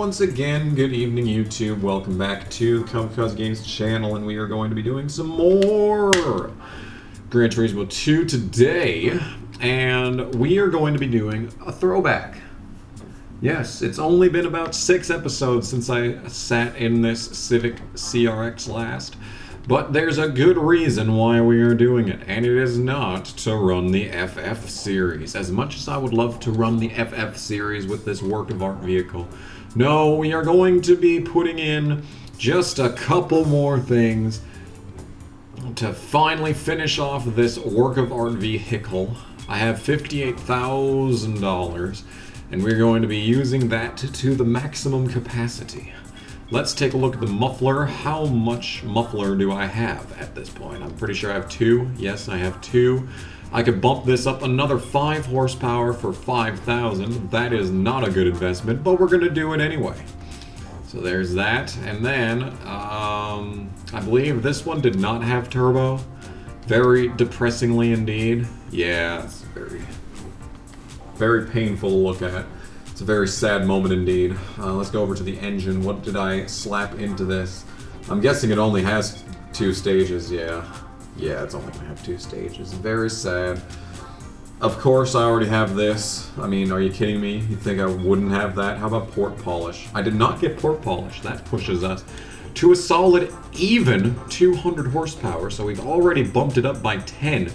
once again, good evening YouTube. Welcome back to the KamikazeGames channel, and we are going to be doing some more Gran Turismo 2 today, and we are going to be doing a throwback. Yes, it's only been about 6 episodes since I sat in this Civic CRX last, but there's a good reason why we are doing it, and it is not to run the FF series. As much as I would love to run the FF series with this work of art vehicle, no, we are going to be putting in just a couple more things to finally finish off this work of art vehicle. I have $58,000, and we're going to be using that to the maximum capacity. Let's take a look at the muffler. How much muffler do I have at this point? I'm pretty sure I have 2. Yes, I have 2. I could bump this up another 5 horsepower for 5,000. That is not a good investment, but we're going to do it anyway. So there's that. And then, I believe this one did not have turbo. Very depressingly indeed. Yeah, it's very painful to look at. It's a very sad moment indeed. Let's go over to the engine. What did I slap into this? I'm guessing it only has 2 stages, yeah. Yeah, it's only gonna have 2 stages. Very sad. Of course, I already have this. I mean, are you kidding me? You think I wouldn't have that? How about port polish? I did not get port polish. That pushes us to a solid even 200 horsepower, so we've already bumped it up by 10.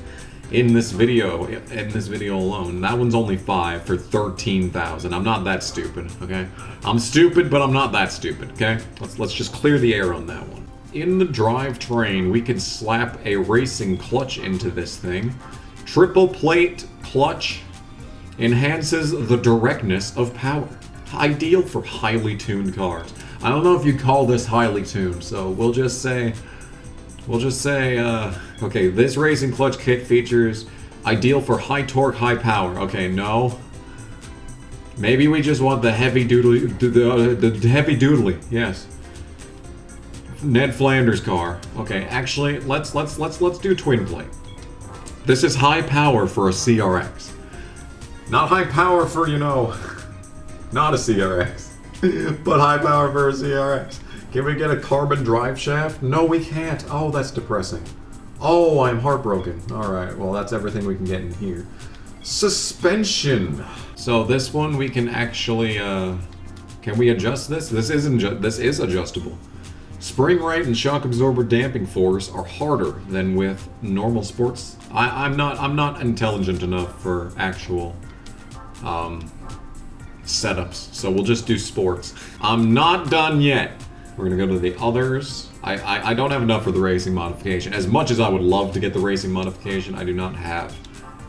In this video alone. That one's only 5 for 13,000. I'm not that stupid, okay? I'm stupid, but I'm not that stupid, okay? Let's just clear the air on that one. In the drivetrain, we can slap a racing clutch into this thing. Triple plate clutch enhances the directness of power. Ideal for highly tuned cars. I don't know if you call this highly tuned, so we'll just say, okay, this racing clutch kit features ideal for high torque, high power. Okay, no. Maybe we just want the heavy doodly, the heavy doodly, yes. Ned Flanders car. Okay, actually, let's do twin plate. This is high power for a CRX. Not high power for, you know, not a CRX, but high power for a CRX. Can we get a carbon drive shaft? No, we can't. Oh, that's depressing. Oh, I'm heartbroken. Alright, well, that's everything we can get in here. Suspension. So this one we can actually, can we adjust this? This is adjustable. Spring rate and shock absorber damping force are harder than with normal sports. I'm not intelligent enough for actual, setups, so we'll just do sports. I'm not done yet. We're gonna go to the others. I don't have enough for the racing modification. As much as I would love to get the racing modification, I do not have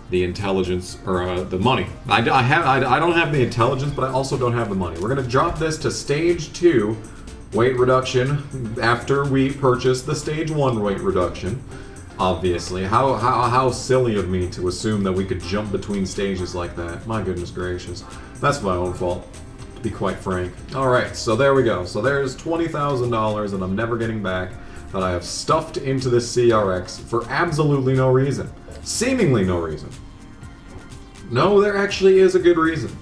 the intelligence or the money. I don't have the intelligence, but I also don't have the money. We're gonna drop this to stage 2 weight reduction after we purchase the stage 1 weight reduction. Obviously, how silly of me to assume that we could jump between stages like that. My goodness gracious, that's my own fault. Be quite frank. Alright, so there we go. So there's $20,000 that I'm never getting back that I have stuffed into this CRX for absolutely no reason. Seemingly no reason. No, there actually is a good reason.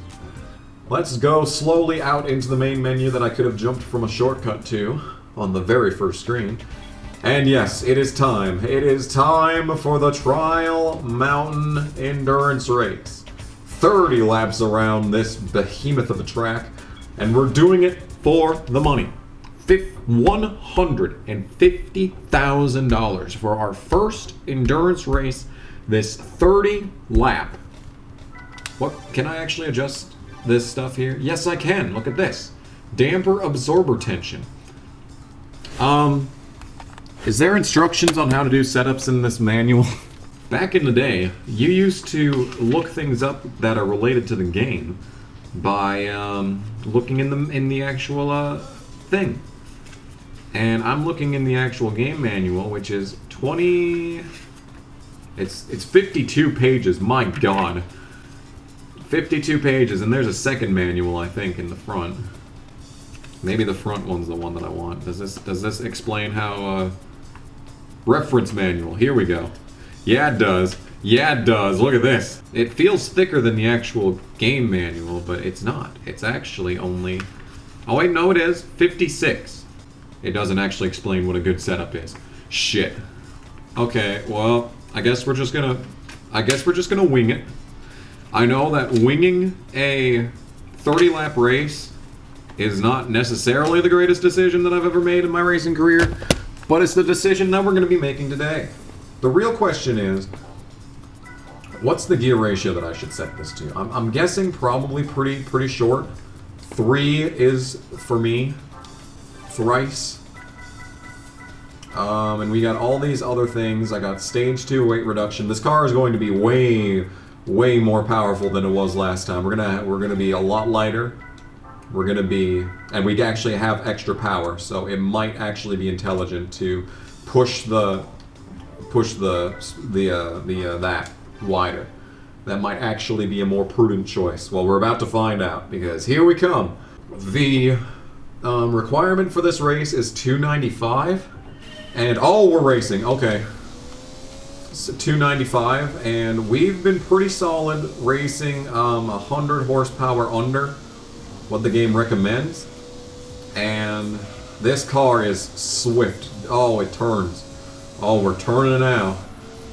Let's go slowly out into the main menu that I could have jumped from a shortcut to on the very first screen. And yes, it is time. It is time for the Trial Mountain Endurance Race. 30 laps around this behemoth of a track, and we're doing it for the money. $150,000 for our first endurance race, this 30 lap. What, can I actually adjust this stuff here? Yes, I can. Look at this. Damper absorber tension. Is there instructions on how to do setups in this manual? Back in the day, you used to look things up that are related to the game by looking in the actual thing. And I'm looking in the actual game manual, which is 20. It's 52 pages. My God, 52 pages, and there's a second manual I think in the front. Maybe the front one's the one that I want. Does this explain how? Reference manual. Here we go. Yeah, it does. Yeah, it does. Look at this. It feels thicker than the actual game manual, but it's not. It's actually only Oh wait, no it is. 56. It doesn't actually explain what a good setup is. Shit. Okay, well, I guess we're just gonna wing it. I know that winging a 30-lap race is not necessarily the greatest decision that I've ever made in my racing career, but it's the decision that we're going to be making today. The real question is, what's the gear ratio that I should set this to? I'm guessing probably pretty short. 3 is, for me, thrice. And we got all these other things. I got stage 2 weight reduction. This car is going to be way more powerful than it was last time. We're gonna be a lot lighter. We're gonna be, and we actually have extra power, so it might actually be intelligent to push that wider. That might actually be a more prudent choice. Well, we're about to find out, because here we come. The requirement for this race is 295, and oh, we're racing. Okay. 295, and we've been pretty solid racing 100 horsepower under what the game recommends, and this car is swift. Oh, it turns. Oh, we're turning now.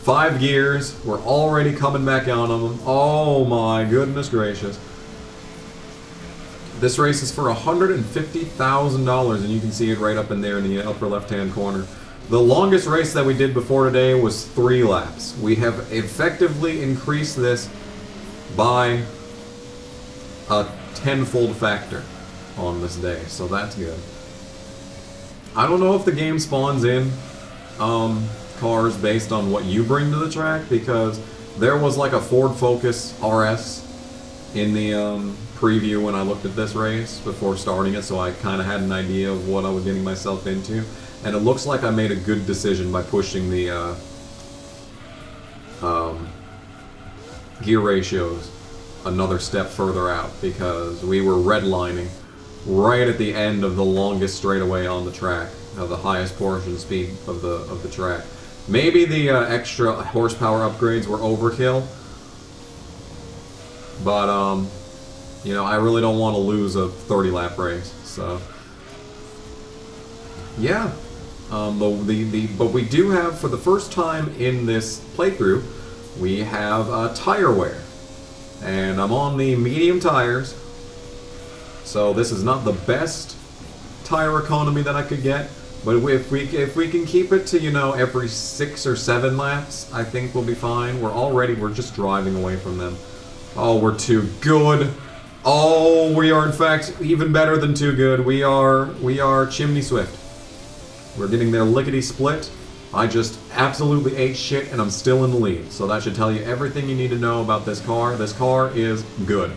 5 gears, we're already coming back on them. Oh my goodness gracious. This race is for $150,000, and you can see it right up in there in the upper left hand corner. The longest race that we did before today was 3 laps. We have effectively increased this by a 10-fold factor on this day, so that's good. I don't know if the game spawns in cars based on what you bring to the track, because there was like a Ford Focus RS in the preview when I looked at this race before starting it, so I kind of had an idea of what I was getting myself into. And it looks like I made a good decision by pushing the gear ratios another step further out, because we were redlining right at the end of the longest straightaway on the track, the highest portion speed of the track. Maybe the extra horsepower upgrades were overkill, but you know, I really don't want to lose a 30-lap race, so yeah. But we do have, for the first time in this playthrough, we have tire wear. And I'm on the medium tires, so this is not the best tire economy that I could get, but if we can keep it to, you know, every 6 or 7 laps, I think we'll be fine. We're just driving away from them. Oh, we're too good. Oh, we are in fact even better than too good. We are chimney swift. We're getting there lickety-split. I just absolutely ate shit, and I'm still in the lead. So that should tell you everything you need to know about this car. This car is good.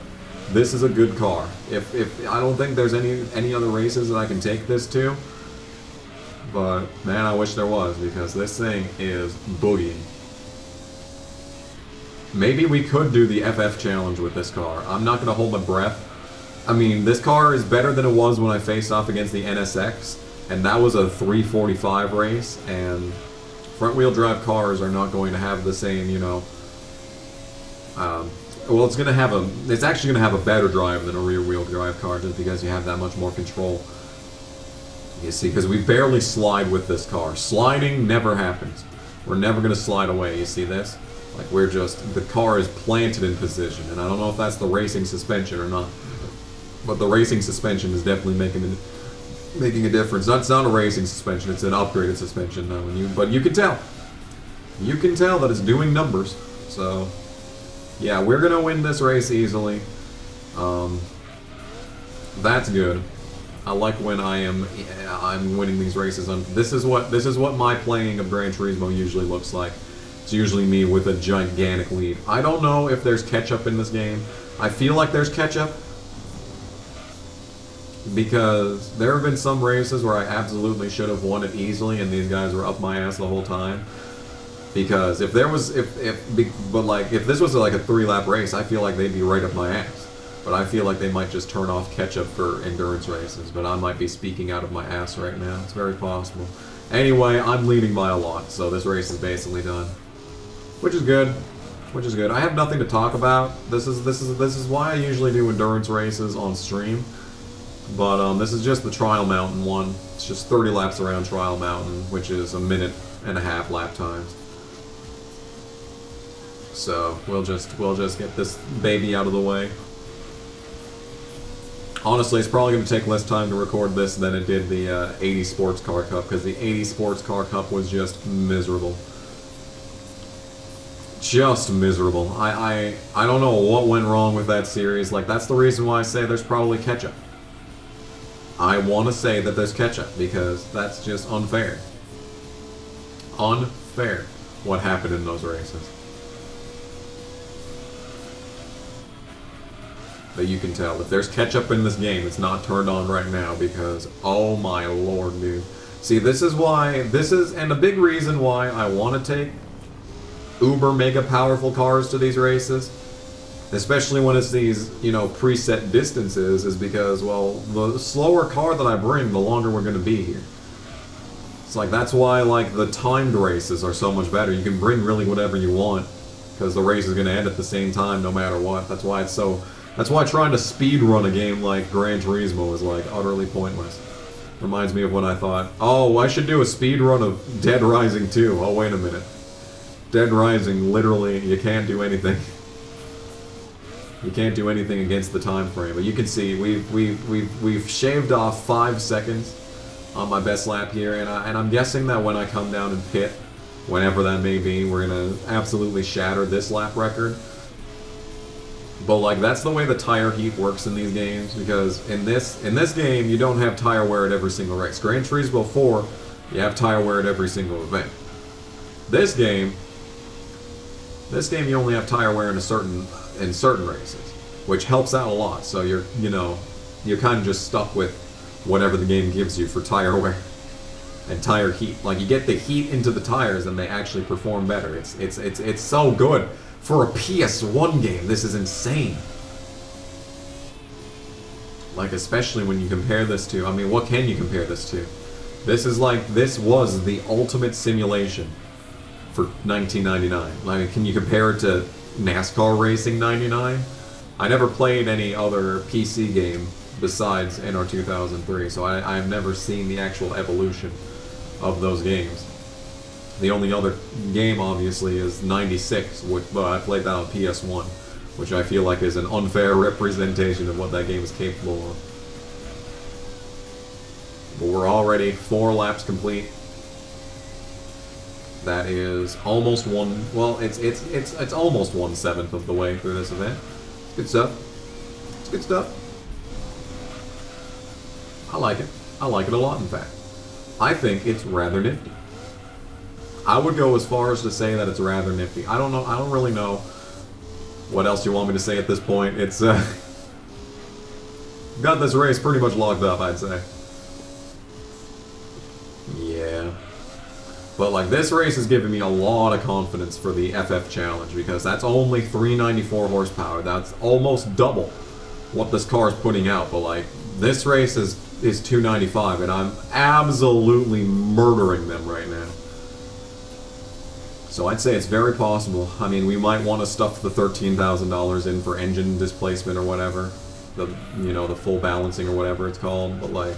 This is a good car. If I don't think there's any other races that I can take this to, but man, I wish there was, because this thing is boogieing. Maybe we could do the FF challenge with this car. I'm not gonna hold my breath. I mean, this car is better than it was when I faced off against the NSX. And that was a 345 race, and front-wheel drive cars are not going to have the same, you know, well, it's actually going to have a better drive than a rear-wheel drive car, just because you have that much more control. You see, because we barely slide with this car. Sliding never happens. We're never going to slide away, you see this? Like, the car is planted in position, and I don't know if that's the racing suspension or not, but the racing suspension is definitely making a difference. It's not a racing suspension, it's an upgraded suspension now, but you can tell. You can tell that it's doing numbers. So, yeah, we're gonna win this race easily. That's good. I like when I'm winning these races. This is what my playing of Gran Turismo usually looks like. It's usually me with a gigantic lead. I don't know if there's catch-up in this game. I feel like there's catch-up, because there have been some races where I absolutely should have won it easily, and these guys were up my ass the whole time. Because if this was like a 3-lap race, I feel like they'd be right up my ass. But I feel like they might just turn off catch-up for endurance races. But I might be speaking out of my ass right now. It's very possible. Anyway, I'm leading by a lot, so this race is basically done, which is good. I have nothing to talk about. This is why I usually do endurance races on stream. But this is just the Trial Mountain one. It's just 30 laps around Trial Mountain, which is 1.5 lap times. So we'll just get this baby out of the way. Honestly, it's probably going to take less time to record this than it did the 80 Sports Car Cup, because the 80 Sports Car Cup was just miserable. Just miserable. I don't know what went wrong with that series. Like, that's the reason why I say there's probably ketchup. I want to say that there's ketchup, because that's just unfair. Unfair what happened in those races. But you can tell, if there's ketchup in this game, it's not turned on right now, because, oh my lord, dude. See, this is and a big reason why I want to take uber mega powerful cars to these races, especially when it's these, you know, preset distances, is because, well, the slower car that I bring, the longer we're going to be here. It's like, that's why, like, the timed races are so much better. You can bring really whatever you want, because the race is going to end at the same time no matter what. That's why it's so... That's why trying to speed run a game like Gran Turismo is, like, utterly pointless. Reminds me of when I thought, oh, I should do a speed run of Dead Rising 2. Oh, wait a minute. Dead Rising, literally, you can't do anything. You can't do anything against the time frame. But you can see we've shaved off 5 seconds on my best lap here, and I'm guessing that when I come down and pit, whenever that may be, we're gonna absolutely shatter this lap record. But, like, that's the way the tire heat works in these games, because in this game, you don't have tire wear at every single race. Gran Turismo 4, you have tire wear at every single event. This game, you only have tire wear in certain races, which helps out a lot. So you're kind of just stuck with whatever the game gives you for tire wear and tire heat. Like, you get the heat into the tires, and they actually perform better. It's so good. For a PS1 game, this is insane. Like, especially when you compare this to, I mean, what can you compare this to? This was the ultimate simulation for 1999. Like, can you compare it to NASCAR Racing 99? I never played any other PC game besides NR 2003, so I've never seen the actual evolution of those games. The only other game, obviously, is 96, but I played that on PS1, which I feel like is an unfair representation of what that game is capable of. But we're already 4 laps complete. That is almost it's almost 1/7 of the way through this event. It's good stuff. It's good stuff. I like it. I like it a lot, in fact. I think it's rather nifty. I would go as far as to say that it's rather nifty. I don't know. I don't really know what else you want me to say at this point. It's got this race pretty much locked up, I'd say. Yeah. But, like, this race is giving me a lot of confidence for the FF Challenge, because that's only 394 horsepower. That's almost double what this car is putting out. But, like, this race is 295, and I'm absolutely murdering them right now. So I'd say it's very possible. I mean, we might want to stuff the $13,000 in for engine displacement or whatever, the full balancing or whatever it's called. But, like,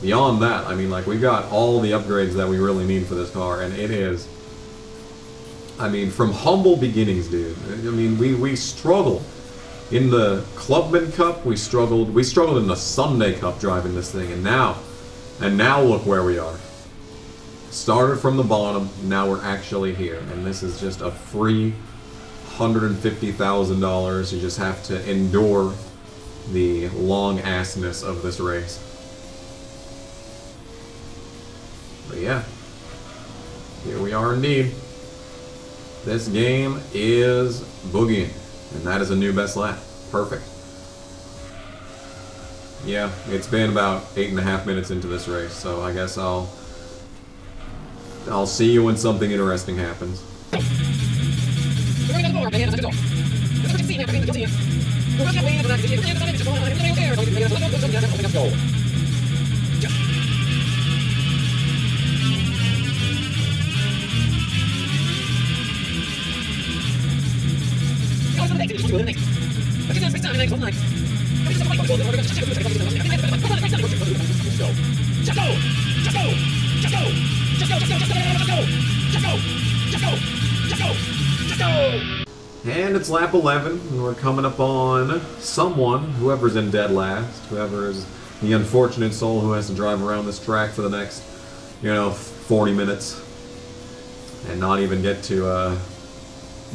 beyond that, I mean, like, we've got all the upgrades that we really need for this car, and it is, I mean, from humble beginnings, dude. I mean, we struggled in the Clubman Cup. We struggled in the Sunday Cup driving this thing, and now look where we are. Started from the bottom, now we're actually here, and this is just a free $150,000. You just have to endure the long assness of this race. But yeah, here we are indeed. This game is boogieing, and that is a new best lap. Perfect. Yeah, it's been about 8.5 minutes into this race, so I guess I'll see you when something interesting happens. And it's lap 11, and we're coming up on someone, whoever's in dead last, whoever is the unfortunate soul who has to drive around this track for the next, 40 minutes, and not even get to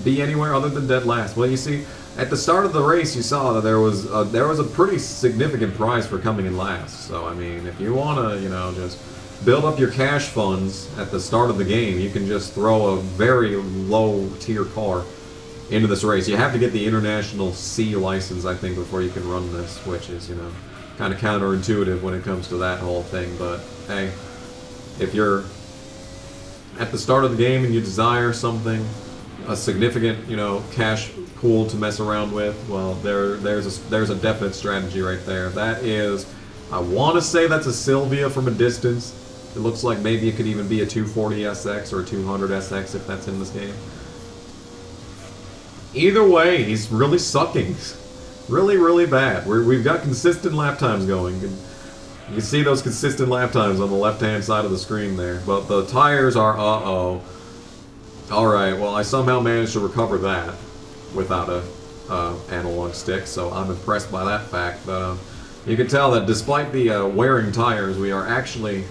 be anywhere other than dead last. Well, you see, at the start of the race, you saw that there was a pretty significant prize for coming in last. So, I mean, if you want to, just build up your cash funds at the start of the game, you can just throw a very low-tier car into this race. You have to get the international C license, I think, before you can run this, which is, kind of counterintuitive when it comes to that whole thing. But, hey, if you're at the start of the game and you desire something, a significant, cash pool to mess around with, well, there's a definite strategy right there. That is, I want to say that's a Sylvia from a distance. It looks like maybe it could even be a 240SX or a 200SX if that's in this game. Either way, he's really sucking. Really, really bad. We've got consistent lap times going. You can see those consistent lap times on the left-hand side of the screen there. But the tires are uh-oh. Alright, well, I somehow managed to recover that without a analog stick, so I'm impressed by that fact. But you can tell that despite the wearing tires, we are actually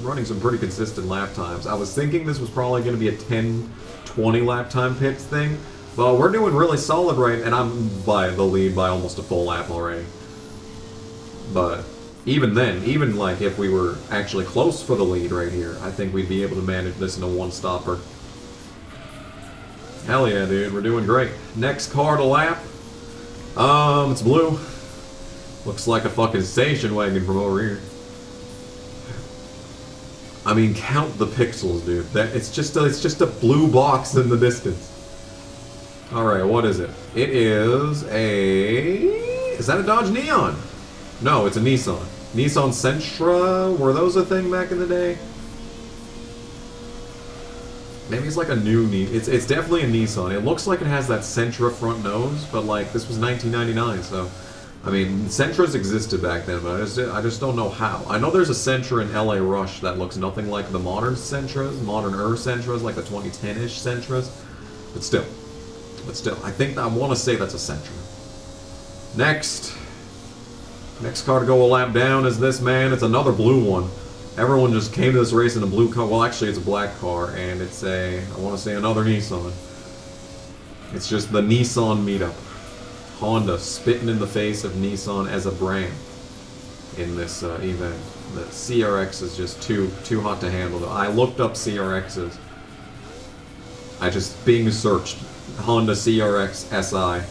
running some pretty consistent lap times. I was thinking this was probably going to be a 10-20 lap time pits thing. Well, we're doing really solid right, and I'm by the lead by almost a full lap already. But even then, even like if we were actually close for the lead right here, I think we'd be able to manage this in a one-stopper. Hell yeah, dude, we're doing great. Next car to lap. It's blue. Looks like a fucking station wagon from over here. I mean, count the pixels, dude. It's just a blue box in the distance. Alright, what is it? It is a... Is that a Dodge Neon? No, it's a Nissan. Nissan Sentra? Were those a thing back in the day? Maybe it's like a new Nissan. It's definitely a Nissan. It looks like it has that Sentra front nose, but like, this was 1999, so... I mean, Sentras existed back then, but I just don't know how. I know there's a Sentra in LA Rush that looks nothing like the modern Sentras, modern-er Sentras, like the 2010-ish Sentras. But still, I want to say that's a Sentra. Next car to go a lap down is this man. It's another blue one. Everyone just came to this race in a blue car. Well, actually, it's a black car, and it's I want to say another Nissan. It's just the Nissan meetup. Honda spitting in the face of Nissan as a brand in this event. The CRX is just too hot to handle. I looked up CRXs. I just Bing searched Honda CRX SI.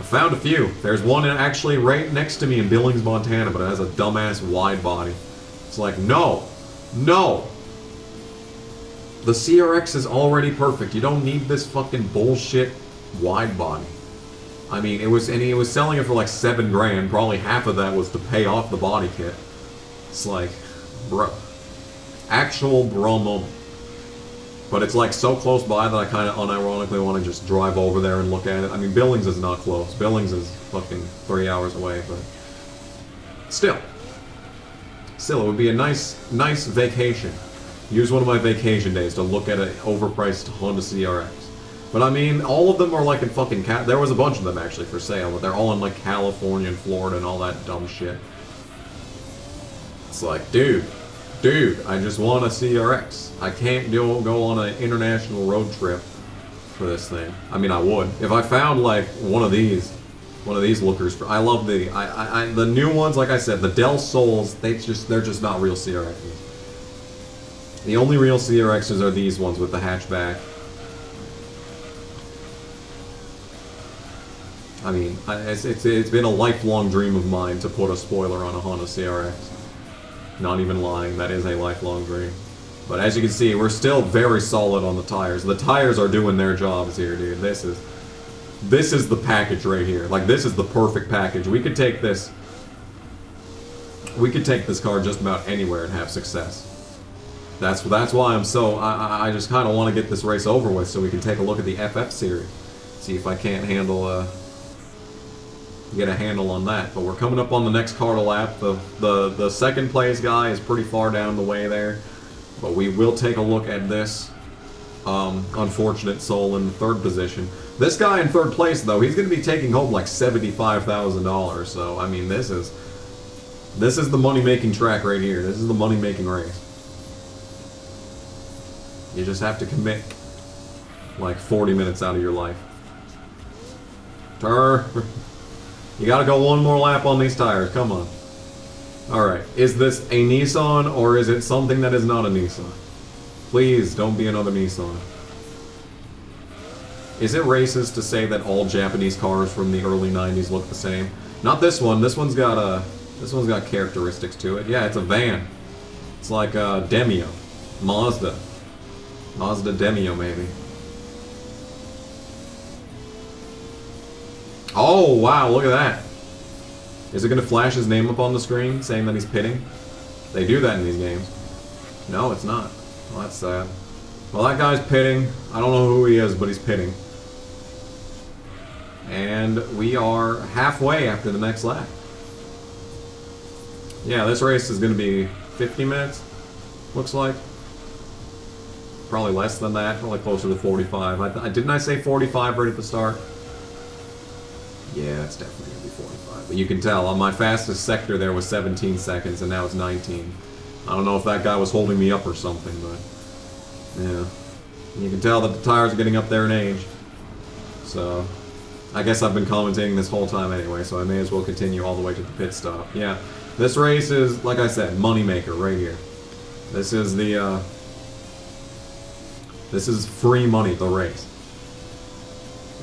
I found a few. There's one actually right next to me in Billings, Montana, but it has a dumbass wide body. It's like, no! No! The CRX is already perfect. You don't need this fucking bullshit wide body. I mean, he was selling it for like $7 grand. Probably half of that was to pay off the body kit. It's like, bro. Actual bro moment. But it's like so close by that I kind of unironically want to just drive over there and look at it. I mean, Billings is not close. Billings is fucking 3 hours away, but still, it would be a nice vacation. Use one of my vacation days to look at an overpriced Honda CRX. But I mean, all of them are like in fucking there was a bunch of them actually for sale, but they're all in like California and Florida and all that dumb shit. It's like, dude, I just want a CRX. I can't go on an international road trip for this thing. I mean, I would. If I found like one of these lookers, I love the new ones, like I said, the Del Sols, they're just not real CRXs. The only real CRXs are these ones with the hatchback. I mean, it's been a lifelong dream of mine to put a spoiler on a Honda CRX. Not even lying, that is a lifelong dream. But as you can see, we're still very solid on the tires. The tires are doing their jobs here, dude. This is the package right here. Like, this is the perfect package. We could take this car just about anywhere and have success. That's why I'm so... I just kind of want to get this race over with so we can take a look at the FF series. See if I can't handle get a handle on that. But we're coming up on the next car to lap. The second place guy is pretty far down the way there. But we will take a look at this unfortunate soul in the third position. This guy in third place, though, he's going to be taking home like $75,000. So, I mean, this is the money-making track right here. This is the money-making race. You just have to commit like 40 minutes out of your life. You gotta go one more lap on these tires, come on. Alright, is this a Nissan or is it something that is not a Nissan? Please, don't be another Nissan. Is it racist to say that all Japanese cars from the early 90s look the same? Not this one, this one's got characteristics to it. Yeah, it's a van. It's like a Demio. Mazda Demio, maybe. Oh, wow, look at that. Is it going to flash his name up on the screen saying that he's pitting? They do that in these games. No, it's not. Well, that's sad. Well, that guy's pitting. I don't know who he is, but he's pitting. And we are halfway after the next lap. Yeah, this race is going to be 50 minutes, looks like. Probably less than that, probably closer to 45. Didn't I say 45 right at the start? Yeah, it's definitely going to be 45. But you can tell, on my fastest sector there was 17 seconds, and now it's 19. I don't know if that guy was holding me up or something, but... yeah. You can tell that the tires are getting up there in age. So... I guess I've been commentating this whole time anyway, so I may as well continue all the way to the pit stop. Yeah, this race is, like I said, moneymaker right here. This is the, this is free money, the race.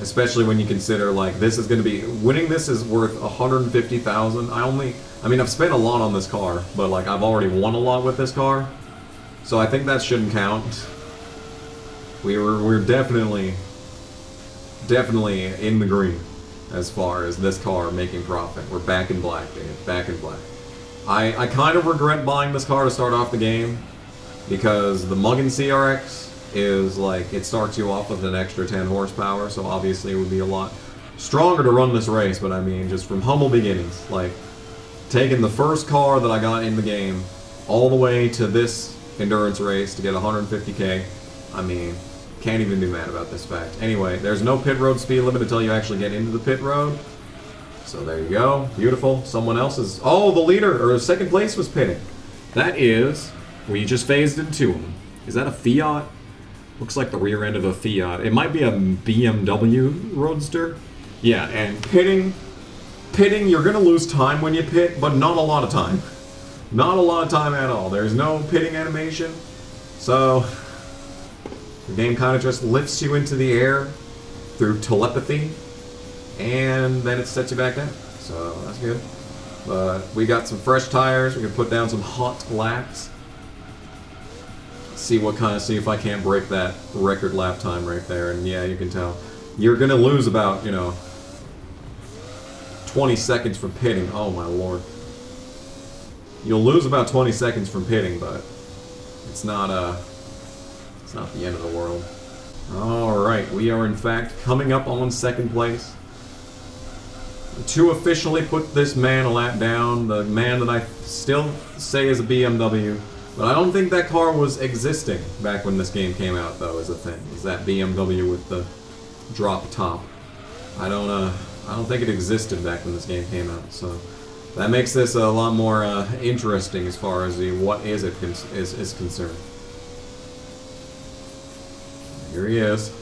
Especially when you consider, like, this is going to be... winning this is worth $150,000. I mean, I've spent a lot on this car, but, like, I've already won a lot with this car. So I think that shouldn't count. We're definitely in the green as far as this car making profit. We're back in black, dude. Back in black. I kind of regret buying this car to start off the game because the Muggin CRX is like, it starts you off with an extra 10 horsepower, so obviously it would be a lot stronger to run this race, but I mean, just from humble beginnings, like taking the first car that I got in the game all the way to this endurance race to get 150k, I mean, can't even be mad about this fact. Anyway, there's no pit road speed limit until you actually get into the pit road. So there you go. Beautiful. Someone else is... oh, the leader, or second place was pitting. That is... we just phased into him. Is that a Fiat? Looks like the rear end of a Fiat. It might be a BMW Roadster. Yeah, and pitting, you're going to lose time when you pit, but not a lot of time. Not a lot of time at all. There's no pitting animation. So... the game kind of just lifts you into the air through telepathy, and then it sets you back down. So that's good. But we got some fresh tires. We can put down some hot laps. See if I can't break that record lap time right there. And yeah, you can tell. You're gonna lose about, 20 seconds from pitting. Oh my lord. You'll lose about 20 seconds from pitting, but it's not the end of the world. Alright, we are in fact coming up on second place. To officially put this man a lap down, the man that I still say is a BMW, but I don't think that car was existing back when this game came out, though, is a thing. Is that BMW with the drop top. I don't think it existed back when this game came out, so that makes this a lot more interesting as far as the what is it is concerned. Here he is.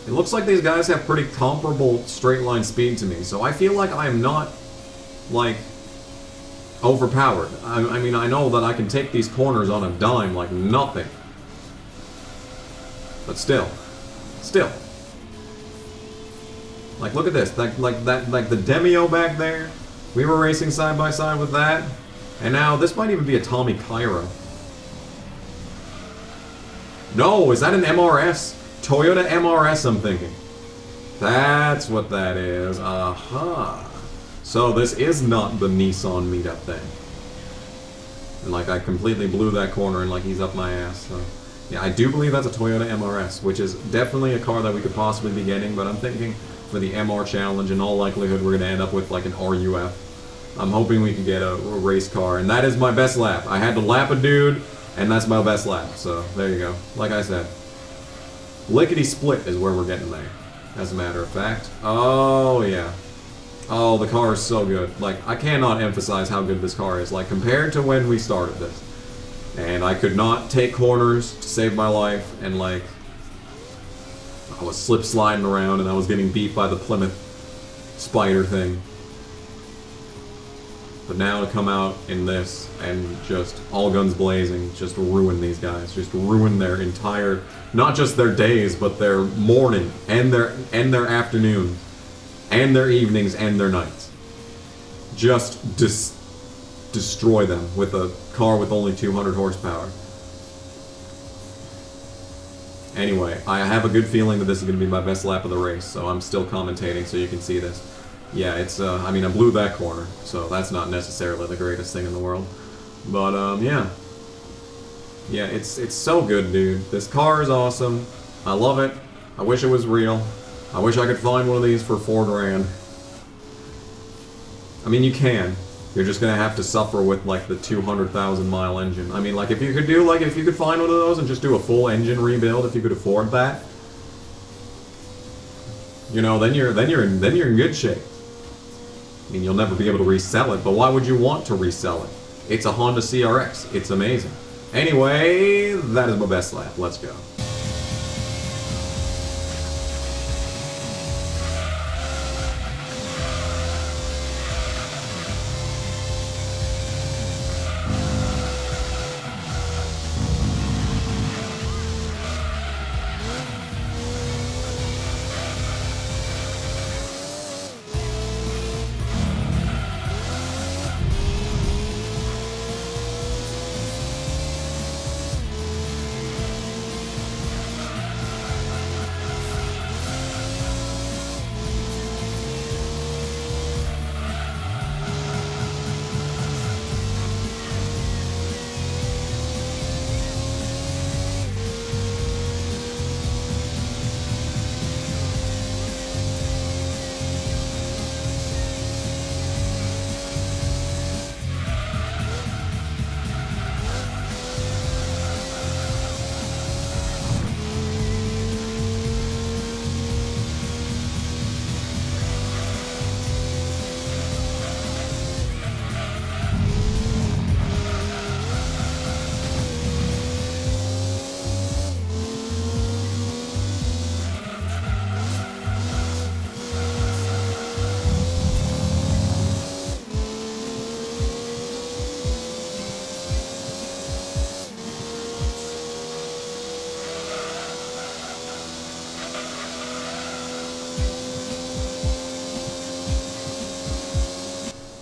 It looks like these guys have pretty comparable straight line speed to me, so I feel like I am not, like, overpowered. I mean, I know that I can take these corners on a dime like nothing. But still. Like, look at this. Like the Demio back there, we were racing side by side with that, and now this might even be a Tommy Cairo. No, is that an MRS? Toyota MRS, I'm thinking. That's what that is. Aha. So this is not the Nissan meetup thing. And like, I completely blew that corner and like he's up my ass. So yeah, I do believe that's a Toyota MRS, which is definitely a car that we could possibly be getting, but I'm thinking for the MR challenge. In all likelihood, we're going to end up with like an RUF. I'm hoping we can get a race car, and that is my best lap. I had to lap a dude, and that's my best lap. So there you go. Like I said, lickety split is where we're getting there. As a matter of fact. Oh yeah. Oh, the car is so good. Like, I cannot emphasize how good this car is. Like, compared to when we started this. And I could not take corners to save my life, and like, I was slip sliding around and I was getting beat by the Plymouth spider thing. But now to come out in this and just all guns blazing, just ruin these guys, just ruin their entire, not just their days, but their morning and their afternoon and their evenings and their nights. Just destroy them with a car with only 200 horsepower. Anyway, I have a good feeling that this is going to be my best lap of the race, so I'm still commentating so you can see this. Yeah, it's, I mean, I blew that corner, so that's not necessarily the greatest thing in the world. But, yeah. Yeah, it's so good, dude. This car is awesome. I love it. I wish it was real. I wish I could find one of these for $4 grand. I mean, you can. You're just gonna have to suffer with, like, the 200,000 mile engine. I mean, like, if you could do, like, if you could find one of those and just do a full engine rebuild, if you could afford that, you know, then you're in good shape. I mean, you'll never be able to resell it, but why would you want to resell it? It's a Honda CRX. It's amazing. Anyway, that is my best lap. Let's go.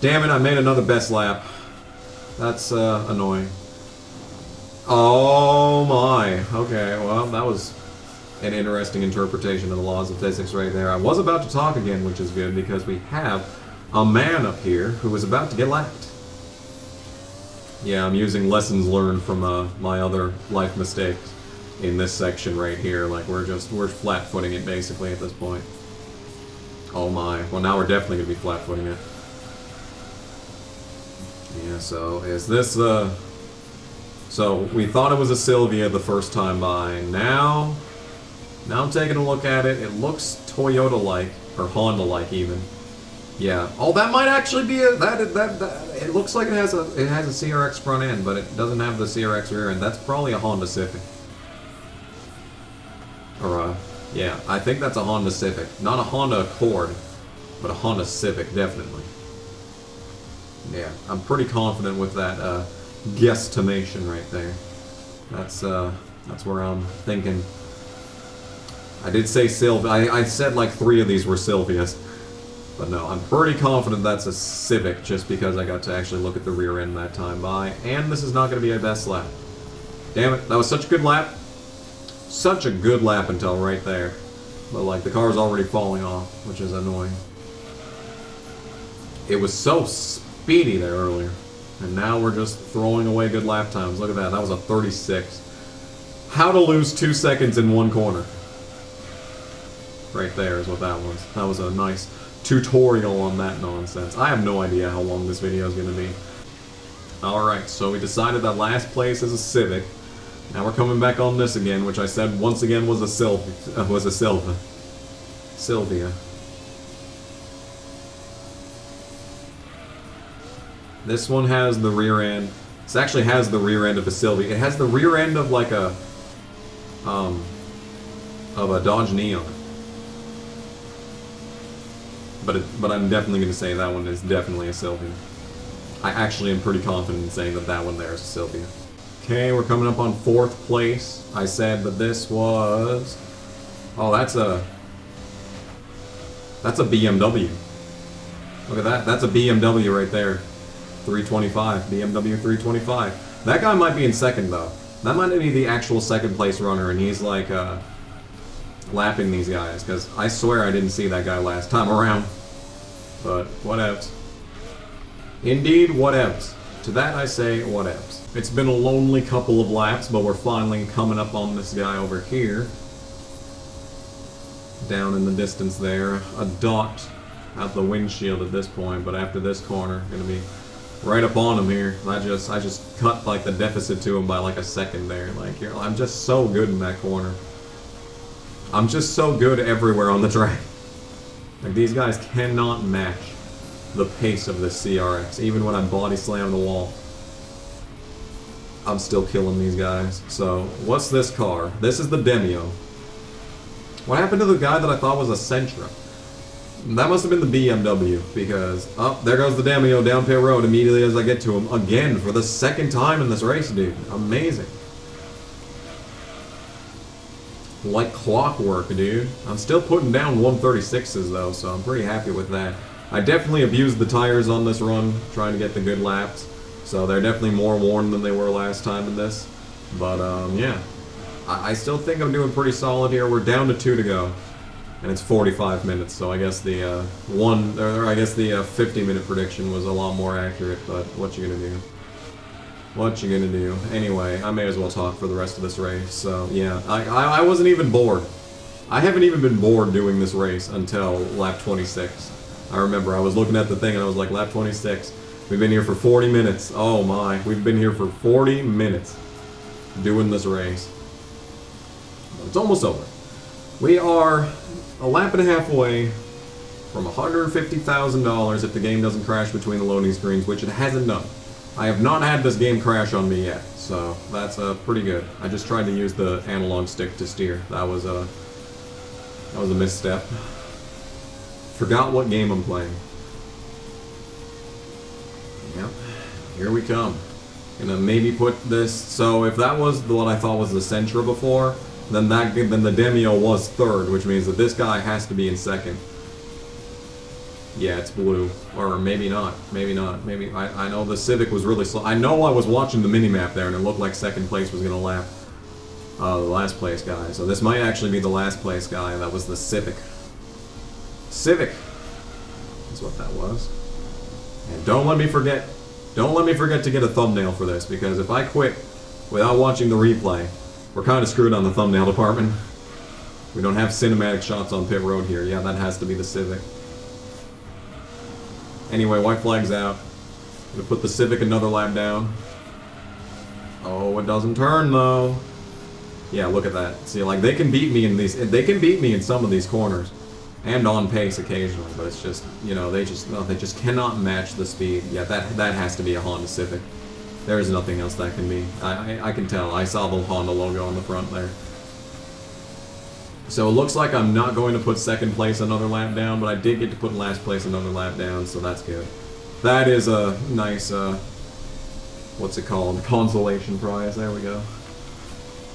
Damn it, I made another best lap. That's annoying. Oh my. Okay, well, that was an interesting interpretation of the laws of physics right there. I was about to talk again, which is good, because we have a man up here who is about to get lapped. Yeah, I'm using lessons learned from my other life mistakes in this section right here. Like, we're flat-footing it, basically, at this point. Oh my. Well, now we're definitely going to be flat-footing it. Yeah, so is this so we thought it was a Sylvia the first time by. Now I'm taking a look at it. It looks Toyota-like, or Honda-like even. Yeah. Oh, that might actually be a that it looks like it has a CRX front end, but it doesn't have the CRX rear end. That's probably a Honda Civic. Or yeah, I think that's a Honda Civic. Not a Honda Accord, but a Honda Civic, definitely. Yeah, I'm pretty confident with that guesstimation right there. That's where I'm thinking. I did say Sylvia. I said like 3 of these were Sylvias. But no, I'm pretty confident that's a Civic just because I got to actually look at the rear end that time by. And this is not going to be a best lap. Damn it, that was such a good lap. Such a good lap until right there. But like, the car's already falling off, which is annoying. It was so speedy there earlier. And now we're just throwing away good lap times. Look at that, that was a 36. How to lose 2 seconds in one corner. right there is what that was. That was a nice tutorial on that nonsense. I have no idea how long this video is going to be. Alright, so we decided that last place is a Civic. Now we're coming back on this again, which I said once again was a Sylvia. This one has the rear end. This actually has the rear end of a Sylvia. It has the rear end of like a Dodge Neon. But I'm definitely going to say that one is definitely a Sylvia. I actually am pretty confident in saying that that one there is a Sylvia. Okay, we're coming up on 4th place. I said that this was... Oh, that's a BMW. Look at that. That's a BMW right there. 325. BMW 325. That guy might be in second, though. That might be the actual second place runner, and he's like lapping these guys, because I swear I didn't see that guy last time around. But whatevs. Indeed, whatevs. To that I say, whatevs. It's been a lonely couple of laps, but we're finally coming up on this guy over here. Down in the distance there. A dot out the windshield at this point, but after this corner, gonna be right up on him here. I just cut like the deficit to him by like a second there. Like, I'm just so good in that corner. I'm just so good everywhere on the track. Like, these guys cannot match the pace of this CRX. Even when I body slam the wall, I'm still killing these guys. So, what's this car? This is the Demio. What happened to the guy that I thought was a Sentra? That must have been the BMW, because, oh, there goes the Demio down pit road immediately as I get to him. Again, for the second time in this race, dude. Amazing. Like clockwork, dude. I'm still putting down 136s, though, so I'm pretty happy with that. I definitely abused the tires on this run, trying to get the good laps. So they're definitely more worn than they were last time in this. But, yeah. I still think I'm doing pretty solid here. We're down to 2 to go. And it's 45 minutes, so I guess the 50-minute prediction was a lot more accurate, but what you gonna do? What you gonna do? Anyway, I may as well talk for the rest of this race, so yeah. I wasn't even bored. I haven't even been bored doing this race until lap 26. I remember I was looking at the thing and I was like, lap 26. We've been here for 40 minutes. Oh my, we've been here for 40 minutes doing this race. It's almost over. We are a lap and a half away from $150,000 if the game doesn't crash between the loading screens, which it hasn't done. I have not had this game crash on me yet, so that's pretty good. I just tried to use the analog stick to steer. That was a misstep. Forgot what game I'm playing. Yep, here we come. Gonna maybe put this. So if that was what I thought was the Sentra before, then the Demio was third, which means that this guy has to be in second. Yeah, it's blue. Or maybe not. Maybe not. Maybe I know the Civic was really slow. I know I was watching the minimap there and it looked like second place was gonna lap the last place guy. So this might actually be the last place guy. That was the Civic. Civic! That's what that was. And don't let me forget to get a thumbnail for this, because if I quit without watching the replay, we're kind of screwed on the thumbnail department. We don't have cinematic shots on pit road here. Yeah, that has to be the Civic. Anyway, white flag's out. I'm gonna put the Civic another lap down. Oh, it doesn't turn though. Yeah, look at that. See, like, they can beat me in these. They can beat me in some of these corners, and on pace occasionally. But it's just, you know, they just cannot match the speed. Yeah, that has to be a Honda Civic. There is nothing else that can be. I can tell. I saw the Honda logo on the front there. So it looks like I'm not going to put second place another lap down, but I did get to put last place another lap down, so that's good. That is a nice, what's it called? Consolation prize. There we go.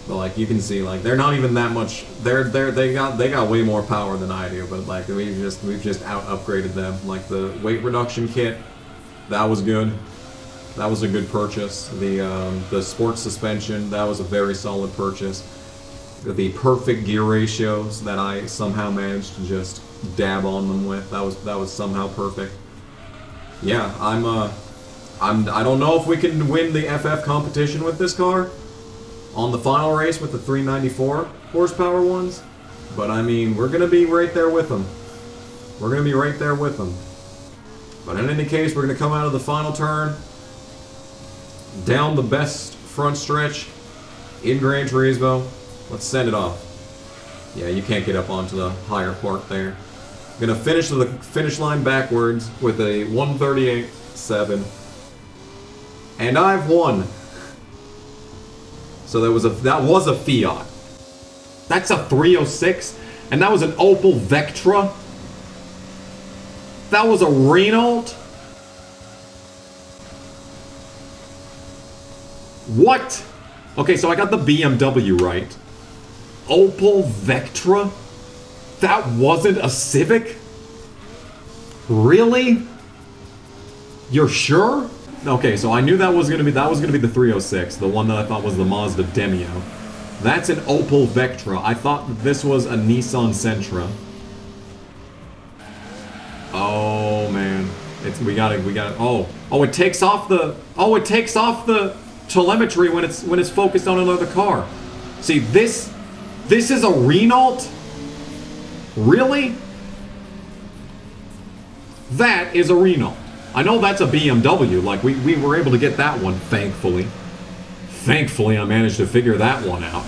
But like, you can see, like, they're not even that much. They got way more power than I do, but like we've just out upgraded them. Like the weight reduction kit, that was good. That was a good purchase. The sports suspension, that was a very solid purchase. The perfect gear ratios that I somehow managed to just dab on them with, that was somehow perfect. Yeah, I don't know if we can win the FF competition with this car on the final race with the 394 horsepower ones, But I mean, we're gonna be right there with them. We're gonna be right there with them. But in any case, we're gonna come out of the final turn, down the best front stretch in Gran Turismo. Let's send it off. Yeah, you can't get up onto the higher part there. Gonna finish the finish line backwards with a 138.7. And I've won. So that was a Fiat. That's a 306, and that was an Opel Vectra. That was a Renault. What? Okay, so I got the BMW right. Opel Vectra? That wasn't a Civic? Really? You're sure? Okay, so I knew that was gonna be the 306, the one that I thought was the Mazda Demio. That's an Opel Vectra. I thought that this was a Nissan Sentra. Oh man, we got it. Oh, it takes off the telemetry when it's focused on another car. See, this is a Renault? Really? That is a Renault. I know that's a BMW, like we were able to get that one, thankfully. Thankfully, I managed to figure that one out.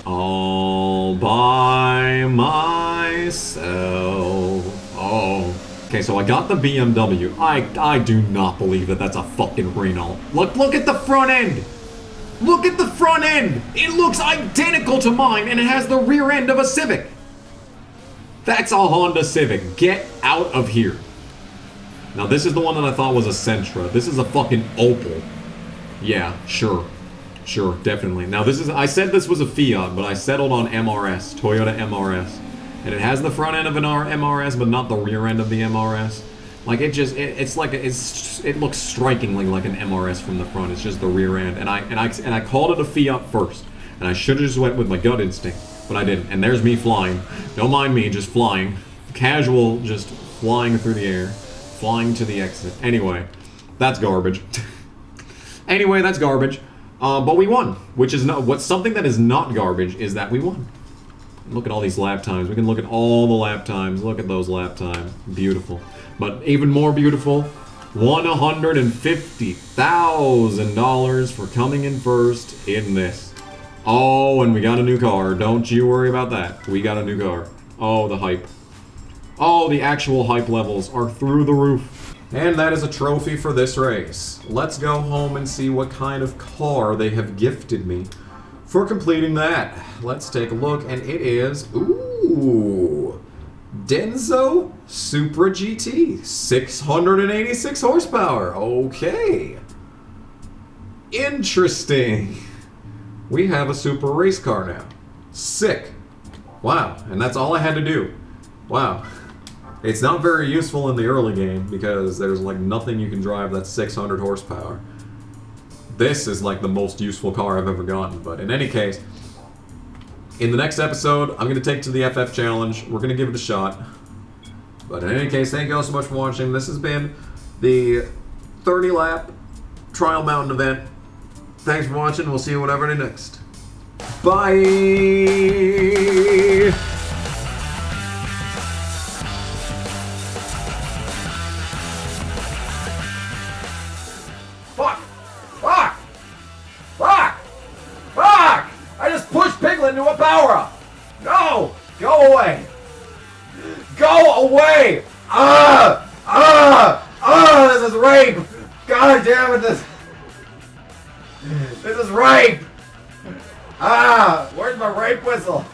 All by myself. Oh. Okay, so I got the BMW. I do not believe that that's a fucking Renault. Look at the front end! Look at the front end! It looks identical to mine, and it has the rear end of a Civic. That's a Honda Civic. Get out of here. Now, this is the one that I thought was a Sentra. This is a fucking Opel. Yeah, sure. Sure, definitely. Now, I said this was a Fiat, but I settled on MRS, Toyota MRS. And it has the front end of an MRS, but not the rear end of the MRS. Like, it looks strikingly like an MRS from the front. It's just the rear end. And I called it a Fiat first. And I should have just went with my gut instinct, but I didn't. And there's me flying. Don't mind me, just flying. Casual, just flying through the air. Flying to the exit. Anyway, that's garbage. Anyway, that's garbage. But we won, which is something that is not garbage is that we won. Look at all these lap times. We can look at all the lap times. Look at those lap times. Beautiful. But even more beautiful, $150,000 for coming in first in this. Oh, and we got a new car. Don't you worry about that. We got a new car. Oh, the hype. Oh, the actual hype levels are through the roof. And that is a trophy for this race. Let's go home and see what kind of car they have gifted me for completing that. Let's take a look, and it is, ooh, Denso Supra GT, 686 horsepower. Okay. Interesting. We have a Supra race car now. Sick. Wow, and that's all I had to do. Wow. It's not very useful in the early game because there's like nothing you can drive that's 600 horsepower. This is like the most useful car I've ever gotten, but in any case, in the next episode, I'm going to take to the FF Challenge. We're going to give it a shot. But in any case, thank you all so much for watching. This has been the 30-lap Trial Mountain event. Thanks for watching. We'll see you whenever next. Bye! Into a power-up! No! Go away! Go away! This is rape! God damn it, this is rape! Where's my rape whistle?